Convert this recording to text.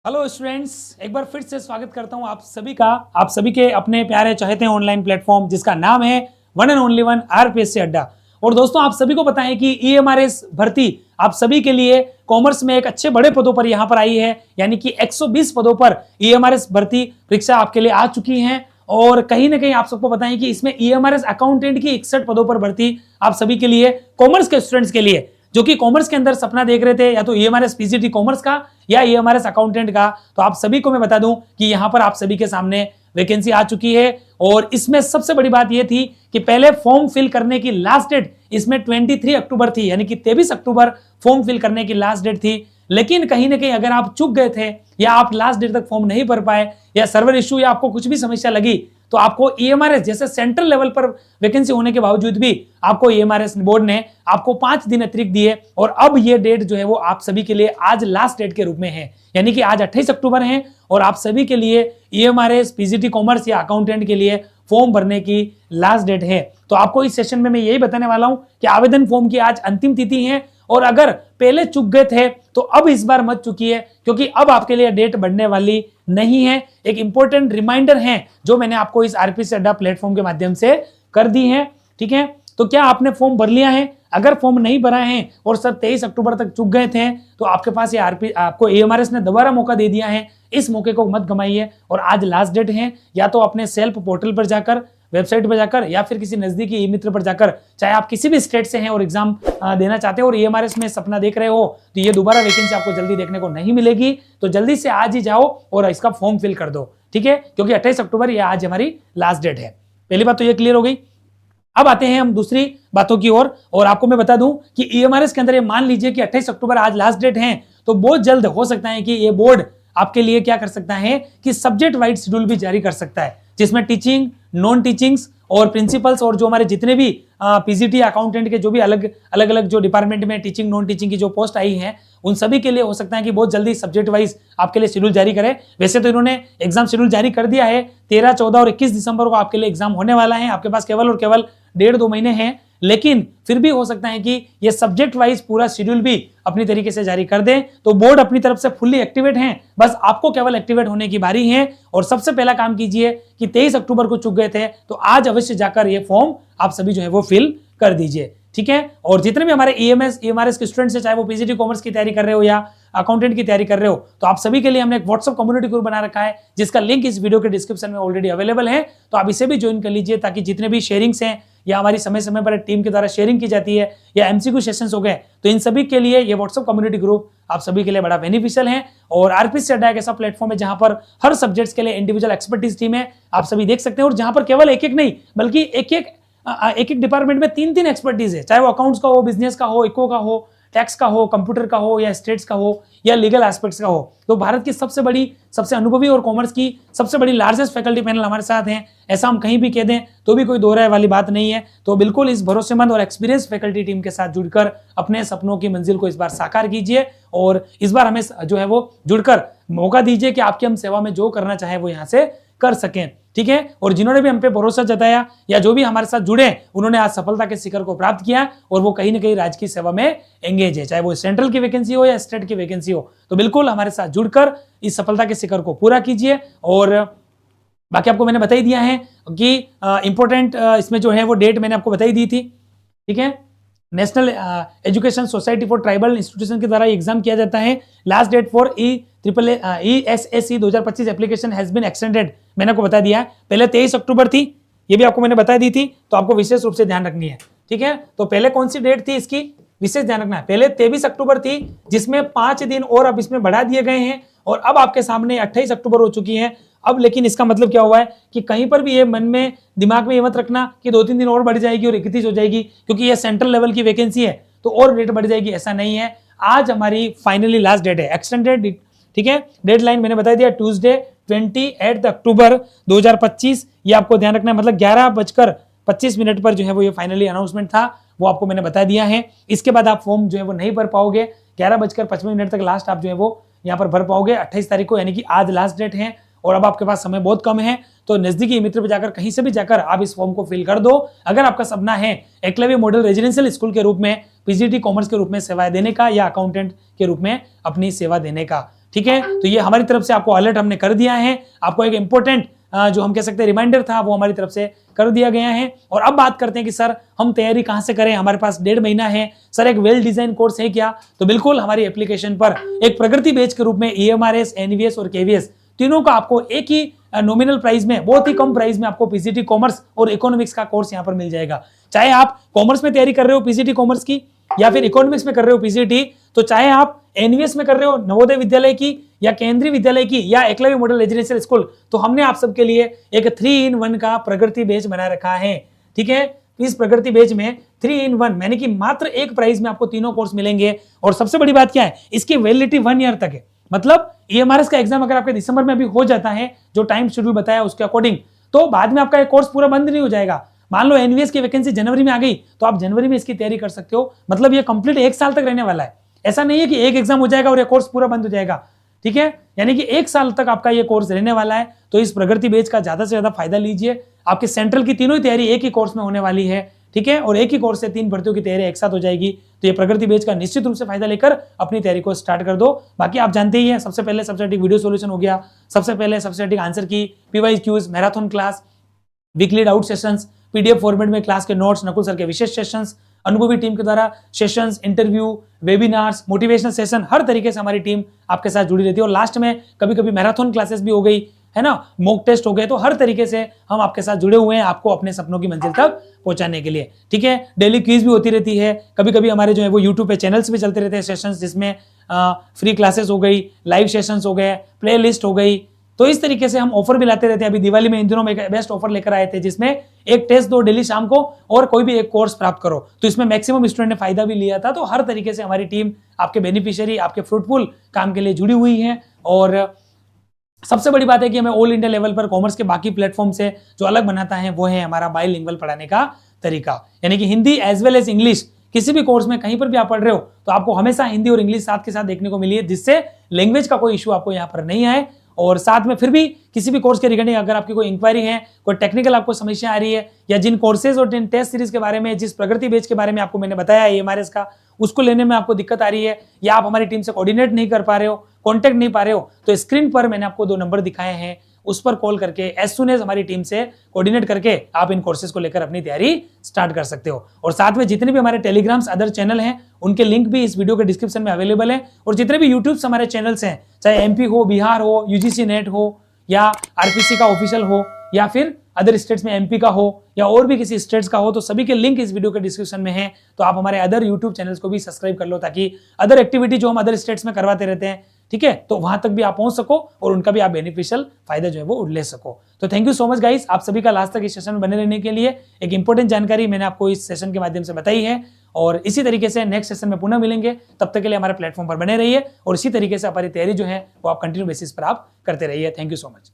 Hello students, एक बार फिर से स्वागत करता हूं आप सभी के अपने प्यारे चाहते हैं ऑनलाइन प्लेटफॉर्म जिसका नाम है one and only one RPSC अड्डा। और दोस्तों, आप सभी को पता है कि ईएमआरएस भर्ती आप सभी के लिए कॉमर्स में एक अच्छे बड़े पदों पर यहां पर आई है, यानी कि 120 पदों पर ईएमआरएस भर्ती परीक्षा आपके लिए आ चुकी है। और कहीं ना कहीं आप सबको पता है कि इसमें ईएमआरएस अकाउंटेंट की 61 पदों पर भर्ती आप सभी के लिए, कॉमर्स के स्टूडेंट्स के लिए जो कि कॉमर्स के अंदर सपना देख रहे थे, या तो ईएमआरएस पीजीटी कॉमर्स का या ईएमआरएस अकाउंटेंट का, तो आप सभी को मैं बता दूं कि यहां पर आप सभी के सामने वैकेंसी आ चुकी है। और इसमें सबसे बड़ी बात यह थी कि पहले फॉर्म फिल करने की लास्ट डेट इसमें 23 अक्टूबर थी, यानी कि 23 अक्टूबर फॉर्म फिल करने की लास्ट डेट थी। लेकिन कहीं ना कहीं अगर आप चूक गए थे या आप लास्ट डेट तक फॉर्म नहीं भर पाए या सर्वर इश्यू या आपको कुछ भी समस्या लगी, तो आपको ईएमआरएस जैसे सेंट्रल लेवल पर वैकेंसी होने के बावजूद भी आपको ईएमआरएस बोर्ड ने आपको 5 दिन अतिरिक्त दिए। और अब ये डेट जो है वो आप सभी के लिए आज लास्ट डेट के रूप में है, यानी कि आज 28 अक्टूबर है और आप सभी के लिए ईएमआरएस पीजीटी कॉमर्स या अकाउंटेंट के लिए फॉर्म भरने की लास्ट डेट है। तो आपको इस सेशन में मैं यही बताने वाला हूं कि आवेदन फॉर्म की आज अंतिम तिथि है। और अगर पहले चुक गए थे तो अब इस बार मत चुकिए, क्योंकि अब आपके लिए डेट बढ़ने वाली नहीं है। एक इंपॉर्टेंट रिमाइंडर है जो मैंने आपको इस आरपीएससी अड्डा प्लेटफॉर्म के माध्यम से कर दी है। ठीक है, तो क्या आपने फॉर्म भर लिया है? अगर फॉर्म नहीं भरा है और सर 23 अक्टूबर तक चुक गए थे, तो आपके पास ये आपको ईएमआरएस ने दोबारा मौका दे दिया है। इस मौके को मत गमाइए और आज लास्ट डेट है। या तो अपने सेल्फ पोर्टल पर जाकर, वेबसाइट पर जाकर, या फिर किसी नजदीकी ई मित्र पर जाकर, चाहे आप किसी भी स्टेट से हैं और एग्जाम देना चाहते हो और ईएमआरएस में सपना देख रहे हो, तो ये दोबारा वैकेंसी आपको जल्दी देखने को नहीं मिलेगी। तो जल्दी से आज ही जाओ और इसका फॉर्म फिल कर दो, ठीक है, क्योंकि 28 अक्टूबर ये आज हमारी लास्ट डेट है। पहली बात तो ये क्लियर हो गई। अब आते हैं हम दूसरी बातों की ओर। और आपको मैं बता दूं कि ईएमआरएस के अंदर ये मान लीजिए कि 28 अक्टूबर आज लास्ट डेट है, तो बहुत जल्द हो सकता है कि ये बोर्ड आपके लिए क्या कर सकता है कि सब्जेक्ट वाइज शेड्यूल भी जारी कर सकता है, जिसमें टीचिंग, नॉन टीचिंग्स और प्रिंसिपल्स और जो हमारे जितने भी पीजीटी अकाउंटेंट के जो भी अलग अलग जो डिपार्टमेंट में टीचिंग नॉन टीचिंग की जो पोस्ट आई हैं, उन सभी के लिए हो सकता है कि बहुत जल्दी सब्जेक्ट वाइज आपके लिए शेड्यूल जारी करे। वैसे तो इन्होंने एग्जाम शेड्यूल जारी कर दिया है, 13, 14 और 21 दिसंबर को आपके लिए एग्जाम होने वाला है। आपके पास केवल और केवल 1.5-2 महीने हैं, लेकिन फिर भी हो सकता है कि ये सब्जेक्ट वाइज पूरा शेड्यूल भी अपनी तरीके से जारी कर दें। तो बोर्ड अपनी तरफ से फुल्ली एक्टिवेट है, बस आपको केवल एक्टिवेट होने की बारी है। और सबसे पहला काम कीजिए कि 23 अक्टूबर को चुक गए थे तो आज अवश्य जाकर ये फॉर्म आप सभी जो है वो फिल कर दीजिए, ठीक है। और जितने भी हमारे ईएमआरएस के स्टूडेंट्स हैं, चाहे वो पीजीटी कॉमर्स की तैयारी कर रहे हो या अकाउंटेंट की तैयारी कर रहे हो, तो आप सभी के लिए हमने एक व्हाट्सएप कम्युनिटी ग्रुप बना रखा है, जिसका लिंक इस वीडियो के डिस्क्रिप्शन में ऑलरेडी अवेलेबल है। तो आप इसे भी ज्वाइन कर लीजिए, ताकि जितने भी शेयरिंग्स हैं या हमारी समय समय पर टीम के द्वारा शेयरिंग की जाती है या एमसीक्यू सेशंस हो गए, तो इन सभी के लिए ये व्हाट्सएप कम्युनिटी ग्रुप आप सभी के लिए बड़ा बेनिफिशियल है। और आरपीएससी अड्डा एक ऐसा प्लेटफॉर्म है जहां पर हर सब्जेक्ट्स के लिए इंडिविजुअल एक्सपर्टीज टीम है, आप सभी देख सकते हैं। और जहां पर केवल एक नहीं बल्कि एक डिपार्टमेंट में 3 एक्सपर्टीज है, चाहे वो अकाउंट्स का हो, बिजनेस का हो, इको का हो, टैक्स का हो, कंप्यूटर का हो, या स्टेट्स का हो, या लीगल एस्पेक्ट्स का हो। तो भारत की सबसे बड़ी, सबसे अनुभवी और कॉमर्स की सबसे बड़ी लार्जेस्ट फैकल्टी पैनल हमारे साथ हैं। ऐसा हम कहीं भी कह दें तो भी कोई दो राय वाली बात नहीं है। तो बिल्कुल इस भरोसेमंद और एक्सपीरियंस फैकल्टी टीम के साथ जुड़कर अपने सपनों की मंजिल को इस बार साकार कीजिए। और इस बार हमें जो है वो जुड़कर मौका दीजिए कि आपकी हम सेवा में जो करना चाहे वो यहाँ से कर सकें, ठीक है। और जिन्होंने भी हम पे भरोसा जताया या जो भी हमारे साथ जुड़े, उन्होंने आज सफलता के शिखर को प्राप्त किया और वो कहीं ना कहीं राज्य की सेवा में एंगेज है, चाहे वो सेंट्रल की वैकेंसी हो या स्टेट की वैकेंसी हो। तो बिल्कुल हमारे साथ जुड़कर इस सफलता के शिखर को पूरा कीजिए। और बाकी आपको मैंने बता ही दिया है कि इंपॉर्टेंट इसमें जो है वो डेट मैंने आपको बताई दी थी, ठीक है। National education society for tribal institution के द्वारा एग्जाम किया जाता है। Last date for ESSC 2025 application has been extended, मैंने आपको बता दिया है। पहले 23 अक्टूबर थी, ये भी आपको मैंने बता दी थी, तो आपको विशेष रूप से ध्यान रखनी है, ठीक है। तो पहले कौन सी डेट थी इसकी विशेष ध्यान रखना है। पहले 23 अक्टूबर थी, जिसमें 5 दिन और अब इसमें बढ़ा दिए गए हैं, और अब आपके सामने 28 अक्टूबर हो चुकी है। अब लेकिन इसका मतलब क्या हुआ है कि कहीं पर भी ये मन में, दिमाग में ये मत रखना कि 2-3 दिन और बढ़ जाएगी और 31 हो जाएगी, क्योंकि ये सेंट्रल लेवल की वैकेंसी है तो और डेट बढ़ जाएगी, ऐसा नहीं है। आज हमारी फाइनली लास्ट डेट है, एक्सटेंडेड, ठीक है। डेडलाइन मैंने बता दिया, ट्यूसडे 28 अक्टूबर 2025, ये आपको ध्यान रखना है। मतलब 11:25 पर जो है वो ये फाइनली अनाउंसमेंट था, वो आपको मैंने बता दिया है। इसके बाद आप फॉर्म जो है वो नहीं भर पाओगे, 11:55 तक लास्ट आप जो है वो यहाँ पर भर पाओगे 28 तारीख को, यानी कि आज लास्ट डेट है। और अब आपके पास समय बहुत कम है, तो नजदीकी मित्र पे जाकर, कहीं से भी जाकर आप इस फॉर्म को फिल कर दो। अगर आपका सपना है एकलव्य मॉडल रेजिडेंशियल स्कूल के रूप में पीजीटी कॉमर्स के रूप में सेवाएं देने का या अकाउंटेंट के रूप में अपनी सेवा देने का, ठीक है, तो ये हमारी तरफ से आपको अलर्ट हमने कर दिया है, आपको एक इंपॉर्टेंट जो हम कह सकते हैं रिमाइंडर था वो हमारी तरफ से कर दिया गया है। और अब बात करते हैं कि सर हम तैयारी कहां से करें, हमारे पास 1.5 महीना है, सर एक वेल डिजाइन कोर्स है क्या? तो बिल्कुल हमारी एप्लीकेशन पर एक प्रगति बैच के रूप में EMRS, NVS और KVS तीनों का आपको एक ही नॉमिनल प्राइस में, बहुत ही कम प्राइस में आपको PCT कॉमर्स और इकोनॉमिक्स का कोर्स यहाँ पर मिल जाएगा। चाहे आप कॉमर्स में तैयारी कर रहे हो PCT कॉमर्स की, या फिर इकोनॉमिक्स में कर रहे हो PCT, तो चाहे आप NVS में कर रहे हो नवोदय विद्यालय की, या केंद्रीय विद्यालय की, या एकलव्य मॉडल रेजिडेंशियल स्कूल, तो हमने आप सबके लिए एक 3-in-1 का प्रगति बैच बना रखा है। ठीक है, इस प्रगति बैच में 3-in-1 यानी कि मात्र एक प्राइस में आपको तीनों कोर्स मिलेंगे। और सबसे बड़ी बात क्या है, इसकी वैलिडिटी 1 ईयर तक है। मतलब EMRS का एग्जाम अगर आपके दिसंबर में अभी हो जाता है, जो टाइम शेड्यूल बताया उसके अकॉर्डिंग, तो बाद में आपका कोर्स पूरा बंद नहीं हो जाएगा। मान लो NVS की वैकेंसी जनवरी में आ गई, तो आप जनवरी में इसकी तैयारी कर सकते हो। मतलब ये कंप्लीट 1 साल तक रहने वाला है। ऐसा नहीं है कि एक एग्जाम हो जाएगा और ये कोर्स पूरा बंद हो जाएगा। ठीक है, यानी कि 1 साल तक आपका ये कोर्स रहने वाला है। तो इस प्रगति बैच का ज्यादा से ज्यादा फायदा लीजिए। आपके सेंट्रल की तीनों ही तैयारी एक ही कोर्स में होने वाली है। ठीक है, और एक ही कोर्स से 3 भर्तियों की तैयारी एक साथ हो जाएगी। तो ये प्रगति बैच का निश्चित रूप से फायदा लेकर अपनी तैयारी को स्टार्ट कर दो। बाकी आप जानते ही हैं, सबसे पहले सबसे अधिक वीडियो सॉल्यूशन हो गया, सबसे पहले सबसे अधिक आंसर की, PYQs, marathon class, weekly doubt sessions, PDF format में क्लास के नोट्स, नकुल सर के विशेष सेशंस, अनुभवी टीम के द्वारा sessions, interview, webinars, motivational session, हर तरीके से हमारी टीम आपके साथ जुड़ी रहती है। और लास्ट में कभी कभी मैराथन क्लासेस भी हो गई है ना, मॉक टेस्ट हो गए, तो हर तरीके से हम आपके साथ जुड़े हुए हैं आपको अपने सपनों की मंजिल तक पहुंचाने के लिए। ठीक है, डेली क्विज भी होती रहती है, कभी कभी हमारे जो है वो यूट्यूब पे चैनल्स भी चलते रहते हैं सेशंस, जिसमें फ्री क्लासेस हो गई, लाइव सेशंस हो गए, प्ले लिस्ट हो गई। तो इस तरीके से हम ऑफर भी लाते रहते हैं। अभी दिवाली में इन दिनों में एक बेस्ट ऑफर लेकर आए थे, जिसमें एक टेस्ट दो डेली शाम को और कोई भी एक कोर्स प्राप्त करो। तो इसमें मैक्सिमम स्टूडेंट ने फायदा भी लिया था। तो हर तरीके से हमारी टीम आपके बेनिफिशियरी, आपके फ्रूटफुल काम के लिए जुड़ी हुई है। और सबसे बड़ी बात है कि हमें ऑल इंडिया लेवल पर कॉमर्स के बाकी प्लेटफॉर्म से जो अलग बनाता है वो है हमारा बाइलिंगुअल पढ़ाने का तरीका, यानी कि Hindi as well as English. किसी भी कोर्स में कहीं पर भी आप पढ़ रहे हो तो आपको हमेशा हिंदी और इंग्लिश साथ के साथ देखने को मिली है, जिससे लैंग्वेज का कोई इशू आपको यहाँ पर नहीं आए। और साथ में फिर भी किसी भी कोर्स के रिगार्डिंग अगर आपकी कोई इंक्वायरी है, कोई टेक्निकल आपको समस्या आ रही है, या जिन कोर्सेज और जिन टेस्ट सीरीज के बारे में, जिस प्रगति बैच के बारे में आपको मैंने बताया EMRS का, उसको लेने में आपको दिक्कत आ रही है, या आप हमारी टीम से कोऑर्डिनेट नहीं कर पा रहे हो, कॉन्टेक्ट नहीं पा रहे हो, तो स्क्रीन पर मैंने आपको 2 नंबर दिखाए हैं, उस पर कॉल करके एज सुन एज हमारी टीम से कोऑर्डिनेट करके आप इन कोर्सेज को लेकर अपनी तैयारी स्टार्ट कर सकते हो। और साथ में जितने भी हमारे टेलीग्राम्स अदर चैनल हैं, उनके लिंक भी इस वीडियो के डिस्क्रिप्शन में अवेलेबल है। और जितने भी यूट्यूब से हमारे चैनल्स हैं, चाहे MP हो, बिहार हो, UGC नेट हो, या RPC का ऑफिशियल हो, या फिर अदर स्टेट्स में MP का हो, या और भी किसी स्टेट्स का हो, तो सभी के लिंक इस वीडियो के डिस्क्रिप्शन में है। तो आप हमारे अदर यूट्यूब चैनल्स को भी सब्सक्राइब कर लो, ताकि अदर एक्टिविटी जो हम अदर स्टेट्स में करवाते रहते हैं, ठीक है, तो वहां तक भी आप पहुंच सको और उनका भी आप बेनिफिशियल फायदा जो है वो ले सको। तो thank you so much guys, आप सभी का लास्ट तक इस सेशन में बने रहने के लिए। एक इंपॉर्टेंट जानकारी मैंने आपको इस सेशन के माध्यम से बताई है, और इसी तरीके से नेक्स्ट सेशन में पुनः मिलेंगे। तब तक के लिए हमारे प्लेटफॉर्म पर बने रहिए, और इसी तरीके से हमारी तैयारी जो है वो आप कंटिन्यू बेसिस पर आप करते रहिए। Thank you so much.